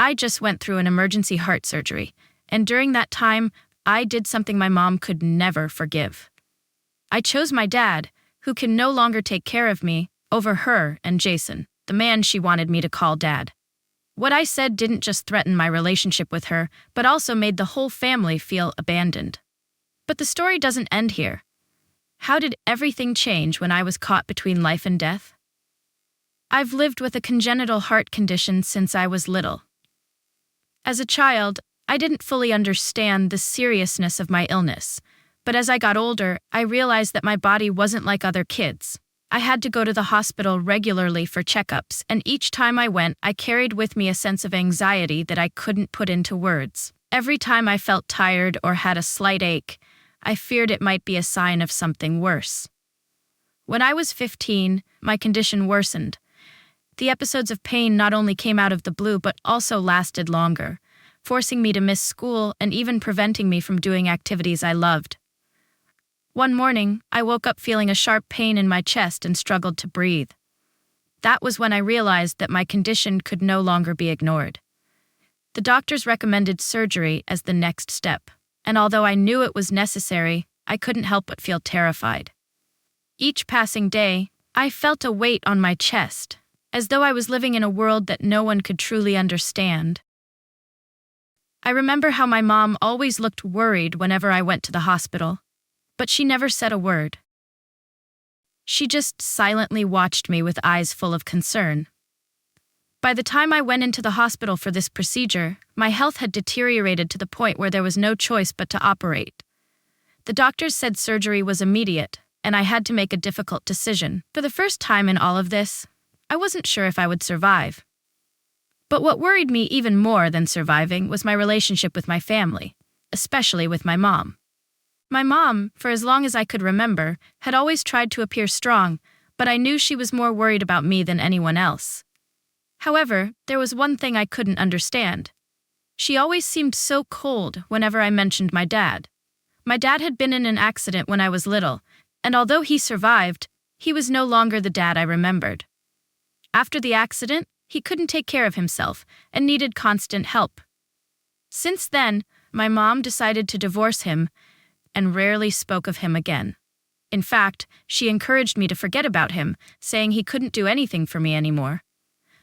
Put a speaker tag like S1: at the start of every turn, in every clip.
S1: I just went through an emergency heart surgery, and during that time, I did something my mom could never forgive. I chose my dad, who can no longer take care of me, over her and Jason, the man she wanted me to call dad. What I said didn't just threaten my relationship with her, but also made the whole family feel abandoned. But the story doesn't end here. How did everything change when I was caught between life and death? I've lived with a congenital heart condition since I was little. As a child, I didn't fully understand the seriousness of my illness, but as I got older, I realized that my body wasn't like other kids. I had to go to the hospital regularly for checkups, and each time I went, I carried with me a sense of anxiety that I couldn't put into words. Every time I felt tired or had a slight ache, I feared it might be a sign of something worse. When I was 15, my condition worsened. The episodes of pain not only came out of the blue but also lasted longer, forcing me to miss school and even preventing me from doing activities I loved. One morning, I woke up feeling a sharp pain in my chest and struggled to breathe. That was when I realized that my condition could no longer be ignored. The doctors recommended surgery as the next step, and although I knew it was necessary, I couldn't help but feel terrified. Each passing day, I felt a weight on my chest, as though I was living in a world that no one could truly understand. I remember how my mom always looked worried whenever I went to the hospital, but she never said a word. She just silently watched me with eyes full of concern. By the time I went into the hospital for this procedure, my health had deteriorated to the point where there was no choice but to operate. The doctors said surgery was immediate, and I had to make a difficult decision. For the first time in all of this, I wasn't sure if I would survive. But what worried me even more than surviving was my relationship with my family, especially with my mom. My mom, for as long as I could remember, had always tried to appear strong, but I knew she was more worried about me than anyone else. However, there was one thing I couldn't understand. She always seemed so cold whenever I mentioned my dad. My dad had been in an accident when I was little, and although he survived, he was no longer the dad I remembered. After the accident, he couldn't take care of himself and needed constant help. Since then, my mom decided to divorce him and rarely spoke of him again. In fact, she encouraged me to forget about him, saying he couldn't do anything for me anymore.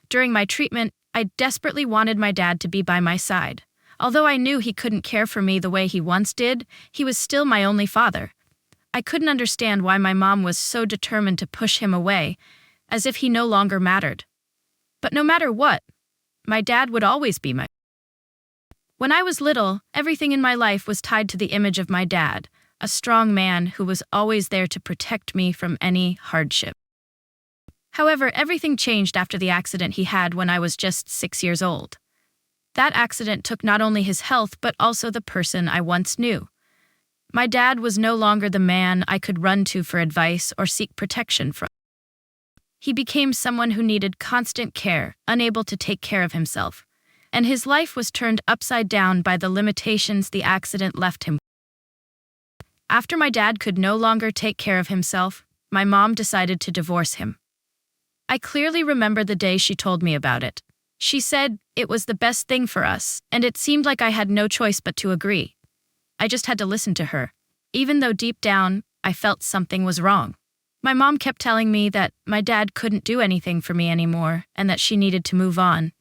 S1: During my treatment, I desperately wanted my dad to be by my side. Although I knew he couldn't care for me the way he once did, he was still my only father. I couldn't understand why my mom was so determined to push him away, as if he no longer mattered. But no matter what, my dad would always be my. When I was little, everything in my life was tied to the image of my dad, a strong man who was always there to protect me from any hardship. However, everything changed after the accident he had when I was just 6 years old. That accident took not only his health but also the person I once knew. My dad was no longer the man I could run to for advice or seek protection from. He became someone who needed constant care, unable to take care of himself, and his life was turned upside down by the limitations the accident left him. After my dad could no longer take care of himself, my mom decided to divorce him. I clearly remember the day she told me about it. She said it was the best thing for us, and it seemed like I had no choice but to agree. I just had to listen to her, even though deep down, I felt something was wrong. My mom kept telling me that my dad couldn't do anything for me anymore and that she needed to move on.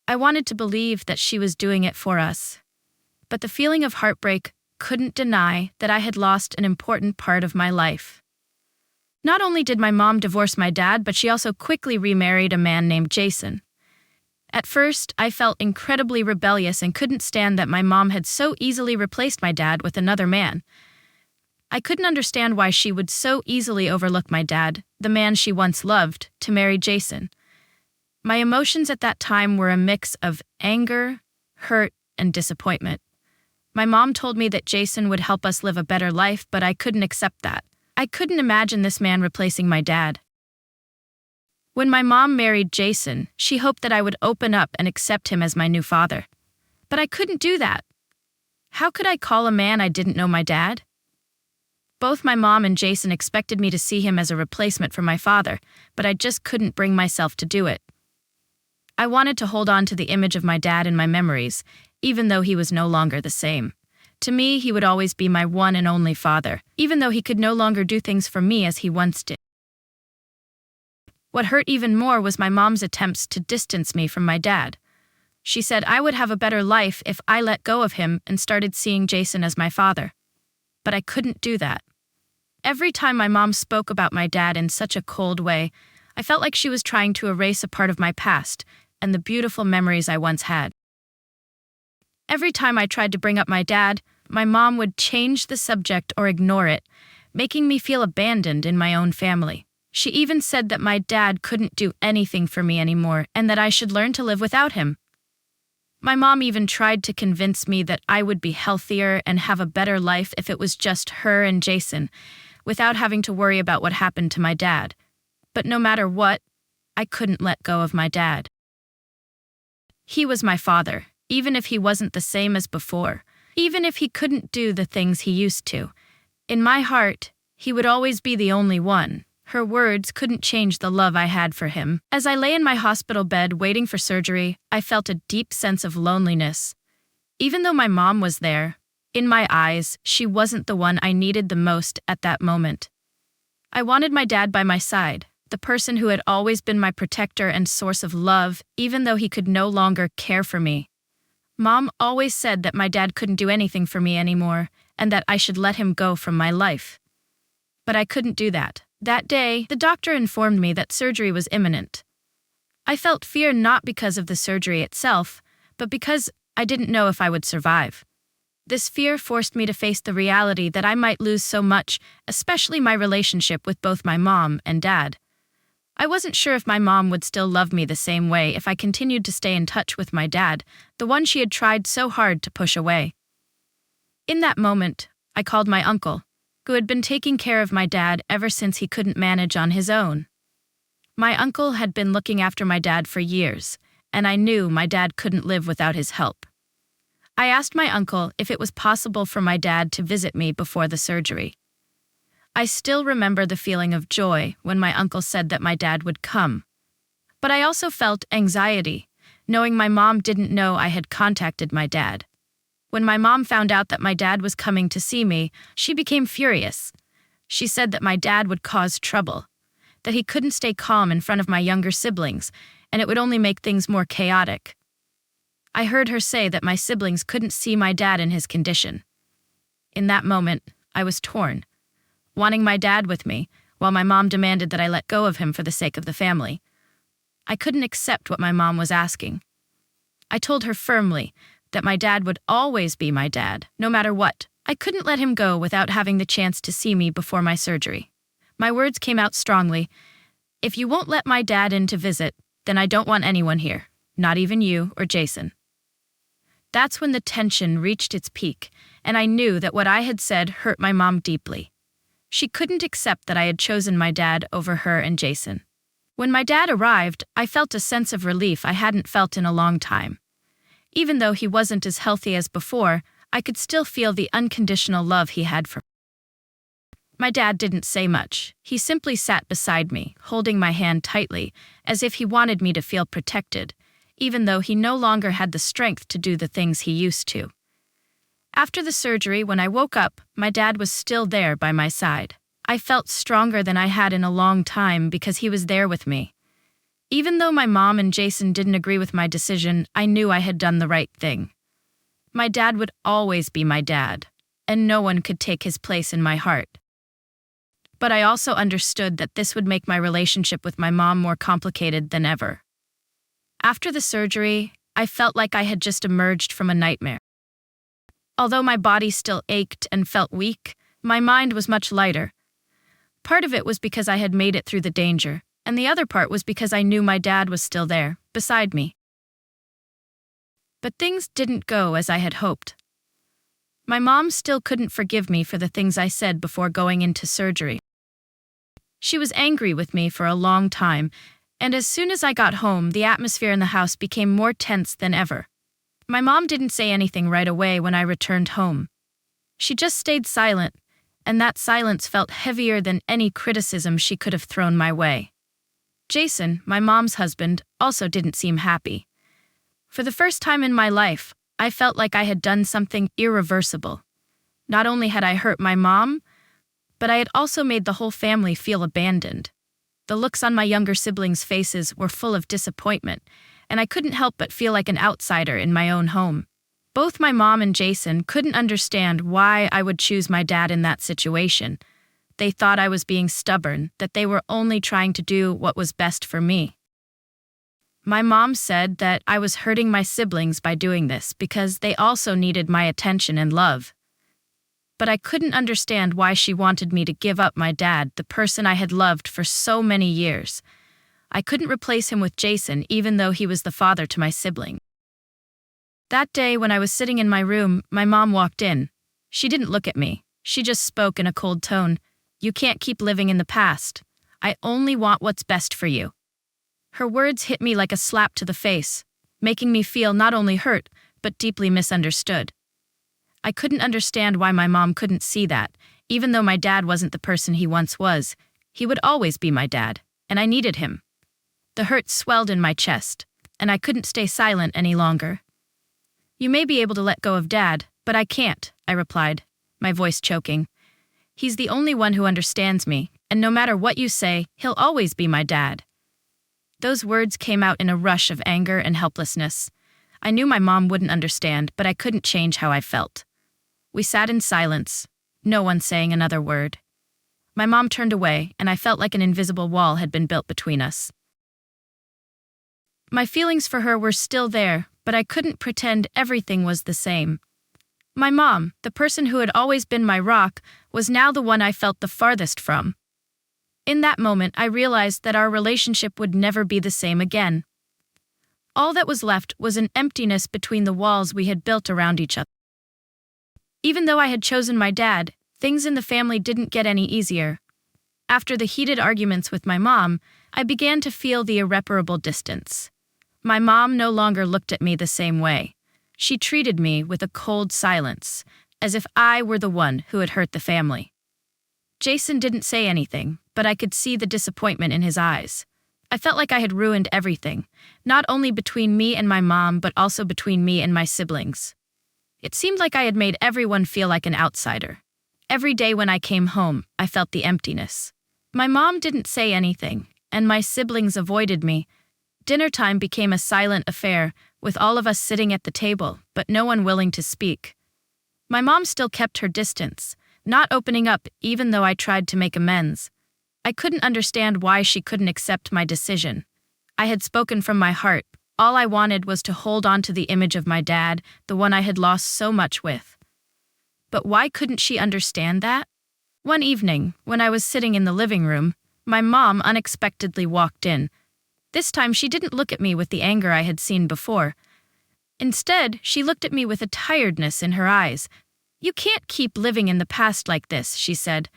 S1: I wanted to believe that she was doing it for us, but the feeling of heartbreak couldn't deny that I had lost an important part of my life. Not only did my mom divorce my dad, but she also quickly remarried a man named Jason. At first, I felt incredibly rebellious and couldn't stand that my mom had so easily replaced my dad with another man. I couldn't understand why she would so easily overlook my dad, the man she once loved, to marry Jason. My emotions at that time were a mix of anger, hurt, and disappointment. My mom told me that Jason would help us live a better life, but I couldn't accept that. I couldn't imagine this man replacing my dad. When my mom married Jason, she hoped that I would open up and accept him as my new father. But I couldn't do that. How could I call a man I didn't know my dad? Both my mom and Jason expected me to see him as a replacement for my father, but I just couldn't bring myself to do it. I wanted to hold on to the image of my dad in my memories, even though he was no longer the same. To me, he would always be my one and only father, even though he could no longer do things for me as he once did. What hurt even more was my mom's attempts to distance me from my dad. She said I would have a better life if I let go of him and started seeing Jason as my father. But I couldn't do that. Every time my mom spoke about my dad in such a cold way, I felt like she was trying to erase a part of my past and the beautiful memories I once had. Every time I tried to bring up my dad, my mom would change the subject or ignore it, making me feel abandoned in my own family. She even said that my dad couldn't do anything for me anymore and that I should learn to live without him. My mom even tried to convince me that I would be healthier and have a better life if it was just her and Jason, without having to worry about what happened to my dad. But no matter what, I couldn't let go of my dad. He was my father, even if he wasn't the same as before, even if he couldn't do the things he used to. In my heart, he would always be the only one. Her words couldn't change the love I had for him. As I lay in my hospital bed waiting for surgery, I felt a deep sense of loneliness. Even though my mom was there, in my eyes, she wasn't the one I needed the most at that moment. I wanted my dad by my side, the person who had always been my protector and source of love, even though he could no longer care for me. Mom always said that my dad couldn't do anything for me anymore, and that I should let him go from my life. But I couldn't do that. That day, the doctor informed me that surgery was imminent. I felt fear not because of the surgery itself, but because I didn't know if I would survive. This fear forced me to face the reality that I might lose so much, especially my relationship with both my mom and dad. I wasn't sure if my mom would still love me the same way if I continued to stay in touch with my dad, the one she had tried so hard to push away. In that moment, I called my uncle, who had been taking care of my dad ever since he couldn't manage on his own. My uncle had been looking after my dad for years, and I knew my dad couldn't live without his help. I asked my uncle if it was possible for my dad to visit me before the surgery. I still remember the feeling of joy when my uncle said that my dad would come. But I also felt anxiety, knowing my mom didn't know I had contacted my dad. When my mom found out that my dad was coming to see me, she became furious. She said that my dad would cause trouble, that he couldn't stay calm in front of my younger siblings, and it would only make things more chaotic. I heard her say that my siblings couldn't see my dad in his condition. In that moment, I was torn, wanting my dad with me, while my mom demanded that I let go of him for the sake of the family. I couldn't accept what my mom was asking. I told her firmly that my dad would always be my dad, no matter what. I couldn't let him go without having the chance to see me before my surgery. My words came out strongly. If you won't let my dad in to visit, then I don't want anyone here, not even you or Jason. That's when the tension reached its peak, and I knew that what I had said hurt my mom deeply. She couldn't accept that I had chosen my dad over her and Jason. When my dad arrived, I felt a sense of relief I hadn't felt in a long time. Even though he wasn't as healthy as before, I could still feel the unconditional love he had for me. My dad didn't say much. He simply sat beside me, holding my hand tightly, as if he wanted me to feel protected, even though he no longer had the strength to do the things he used to. After the surgery, when I woke up, my dad was still there by my side. I felt stronger than I had in a long time because he was there with me. Even though my mom and Jason didn't agree with my decision, I knew I had done the right thing. My dad would always be my dad, and no one could take his place in my heart. But I also understood that this would make my relationship with my mom more complicated than ever. After the surgery, I felt like I had just emerged from a nightmare. Although my body still ached and felt weak, my mind was much lighter. Part of it was because I had made it through the danger, and the other part was because I knew my dad was still there, beside me. But things didn't go as I had hoped. My mom still couldn't forgive me for the things I said before going into surgery. She was angry with me for a long time, and as soon as I got home, the atmosphere in the house became more tense than ever. My mom didn't say anything right away when I returned home. She just stayed silent, and that silence felt heavier than any criticism she could have thrown my way. Jason, my mom's husband, also didn't seem happy. For the first time in my life, I felt like I had done something irreversible. Not only had I hurt my mom, but I had also made the whole family feel abandoned. The looks on my younger siblings' faces were full of disappointment, and I couldn't help but feel like an outsider in my own home. Both my mom and Jason couldn't understand why I would choose my dad in that situation. They thought I was being stubborn, that they were only trying to do what was best for me. My mom said that I was hurting my siblings by doing this because they also needed my attention and love. But I couldn't understand why she wanted me to give up my dad, the person I had loved for so many years. I couldn't replace him with Jason, even though he was the father to my sibling. That day, when I was sitting in my room, my mom walked in. She didn't look at me. She just spoke in a cold tone. "You can't keep living in the past. I only want what's best for you." Her words hit me like a slap to the face, making me feel not only hurt, but deeply misunderstood. I couldn't understand why my mom couldn't see that. Even though my dad wasn't the person he once was, he would always be my dad, and I needed him. The hurt swelled in my chest, and I couldn't stay silent any longer. "You may be able to let go of Dad, but I can't," I replied, my voice choking. "He's the only one who understands me, and no matter what you say, he'll always be my dad." Those words came out in a rush of anger and helplessness. I knew my mom wouldn't understand, but I couldn't change how I felt. We sat in silence, no one saying another word. My mom turned away, and I felt like an invisible wall had been built between us. My feelings for her were still there, but I couldn't pretend everything was the same. My mom, the person who had always been my rock, was now the one I felt the farthest from. In that moment, I realized that our relationship would never be the same again. All that was left was an emptiness between the walls we had built around each other. Even though I had chosen my dad, things in the family didn't get any easier. After the heated arguments with my mom, I began to feel the irreparable distance. My mom no longer looked at me the same way. She treated me with a cold silence, as if I were the one who had hurt the family. Jason didn't say anything, but I could see the disappointment in his eyes. I felt like I had ruined everything, not only between me and my mom, but also between me and my siblings. It seemed like I had made everyone feel like an outsider. Every day when I came home, I felt the emptiness. My mom didn't say anything, and my siblings avoided me. Dinner time became a silent affair, with all of us sitting at the table, but no one willing to speak. My mom still kept her distance, not opening up even though I tried to make amends. I couldn't understand why she couldn't accept my decision. I had spoken from my heart. All I wanted was to hold on to the image of my dad, the one I had lost so much with. But why couldn't she understand that? One evening, when I was sitting in the living room, my mom unexpectedly walked in. This time she didn't look at me with the anger I had seen before. Instead, she looked at me with a tiredness in her eyes. "You can't keep living in the past like this," she said,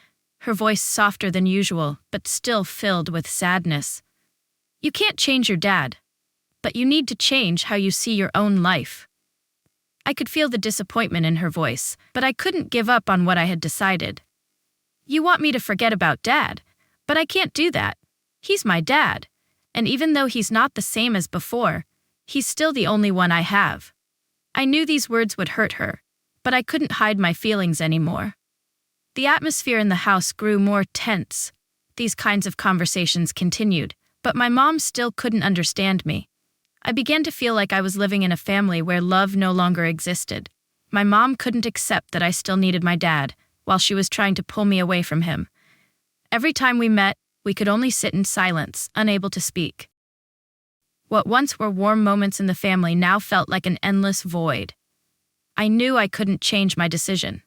S1: her voice softer than usual, but still filled with sadness. "You can't change your dad, but you need to change how you see your own life." I could feel the disappointment in her voice, but I couldn't give up on what I had decided. "You want me to forget about Dad, but I can't do that. He's my dad. And even though he's not the same as before, he's still the only one I have." I knew these words would hurt her, but I couldn't hide my feelings anymore. The atmosphere in the house grew more tense. These kinds of conversations continued, but my mom still couldn't understand me. I began to feel like I was living in a family where love no longer existed. My mom couldn't accept that I still needed my dad, while she was trying to pull me away from him. Every time we met, we could only sit in silence, unable to speak. What once were warm moments in the family now felt like an endless void. I knew I couldn't change my decision.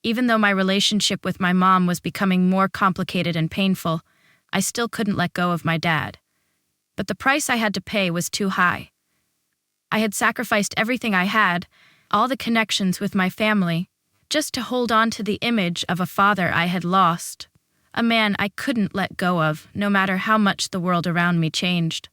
S1: Even though my relationship with my mom was becoming more complicated and painful, I still couldn't let go of my dad. But the price I had to pay was too high. I had sacrificed everything I had, all the connections with my family, just to hold on to the image of a father I had lost. A man I couldn't let go of, no matter how much the world around me changed.